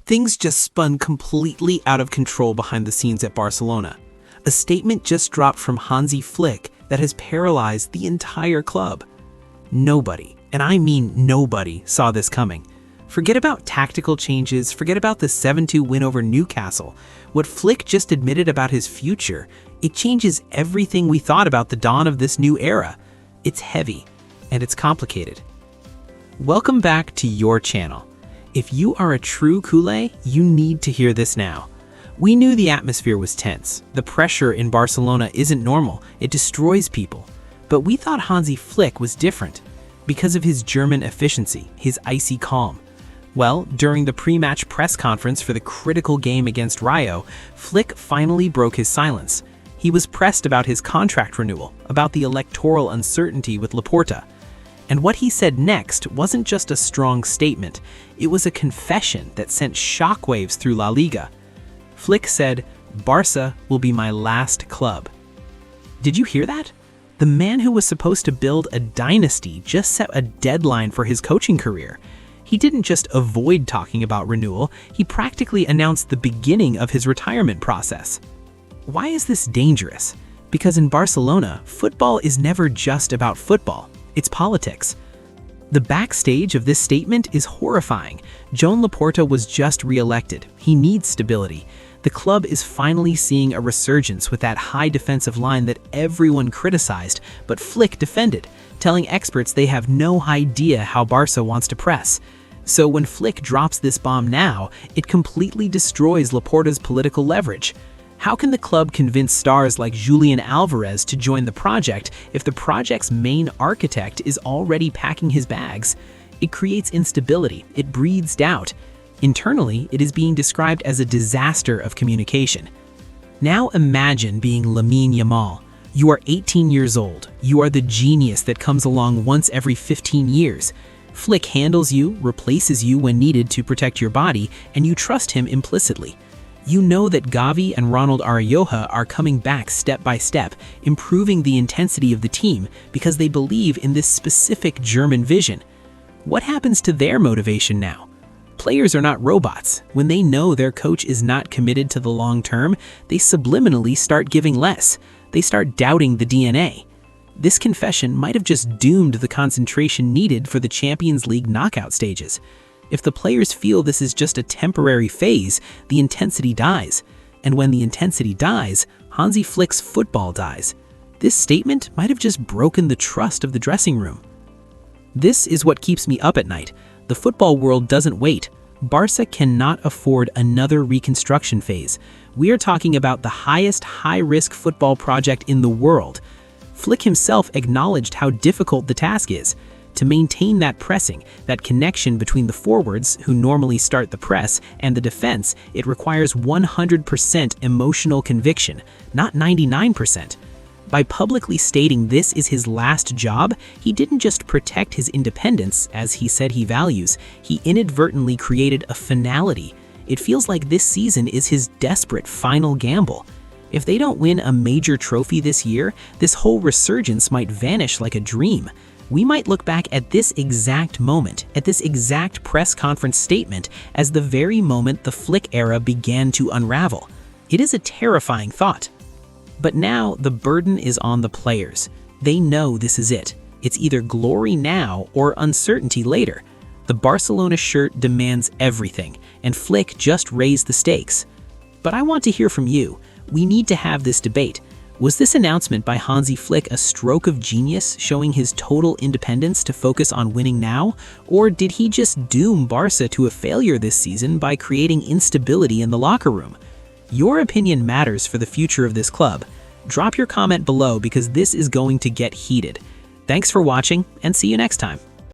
Things just spun completely out of control behind the scenes at Barcelona. A statement just dropped from Hansi Flick that has paralyzed the entire club. Nobody, and I mean nobody, saw this coming. Forget about tactical changes, forget about the 7-2 win over Newcastle. What Flick just admitted about his future, it changes everything we thought about the dawn of this new era. It's heavy, and it's complicated. Welcome back to your channel. If you are a true Culé, you need to hear this now. We knew the atmosphere was tense. The pressure in Barcelona isn't normal. It destroys people. But we thought Hansi Flick was different because of his German efficiency, his icy calm. Well, during the pre-match press conference for the critical game against Rayo, Flick finally broke his silence. He was pressed about his contract renewal, about the electoral uncertainty with Laporta. And what he said next wasn't just a strong statement, it was a confession that sent shockwaves through La Liga. Flick said, "Barça will be my last club." Did you hear that? The man who was supposed to build a dynasty just set a deadline for his coaching career. He didn't just avoid talking about renewal, he practically announced the beginning of his retirement process. Why is this dangerous? Because in Barcelona, football is never just about football. It's politics. The backstage of this statement is horrifying. Joan Laporta was just re-elected. He needs stability. The club is finally seeing a resurgence with that high defensive line that everyone criticized, but Flick defended, telling experts they have no idea how Barça wants to press. So when Flick drops this bomb now, it completely destroys Laporta's political leverage. How can the club convince stars like Julian Alvarez to join the project if the project's main architect is already packing his bags? It creates instability, it breeds doubt. Internally, it is being described as a disaster of communication. Now imagine being Lamine Yamal. You are 18 years old. You are the genius that comes along once every 15 years. Flick handles you, replaces you when needed to protect your body, and you trust him implicitly. You know that Gavi and Ronald Araujo are coming back step by step, improving the intensity of the team because they believe in this specific German vision. What happens to their motivation now? Players are not robots. When they know their coach is not committed to the long term, they subliminally start giving less. They start doubting the DNA. This confession might have just doomed the concentration needed for the Champions League knockout stages. If the players feel this is just a temporary phase, the intensity dies. And when the intensity dies, Hansi Flick's football dies. This statement might have just broken the trust of the dressing room. This is what keeps me up at night. The football world doesn't wait. Barça cannot afford another reconstruction phase. We are talking about the highest high-risk football project in the world. Flick himself acknowledged how difficult the task is. To maintain that pressing, that connection between the forwards, who normally start the press, and the defense, it requires 100% emotional conviction, not 99%. By publicly stating this is his last job, he didn't just protect his independence, as he said he values, he inadvertently created a finality. It feels like this season is his desperate final gamble. If they don't win a major trophy this year, this whole resurgence might vanish like a dream. We might look back at this exact moment, at this exact press conference statement, as the very moment the Flick era began to unravel. It is a terrifying thought. But now the burden is on the players. They know this is it. It's either glory now or uncertainty later. The Barcelona shirt demands everything, and Flick just raised the stakes. But I want to hear from you. We need to have this debate. Was this announcement by Hansi Flick a stroke of genius, showing his total independence to focus on winning now? Or did he just doom Barça to a failure this season by creating instability in the locker room? Your opinion matters for the future of this club. Drop your comment below because this is going to get heated. Thanks for watching, and see you next time.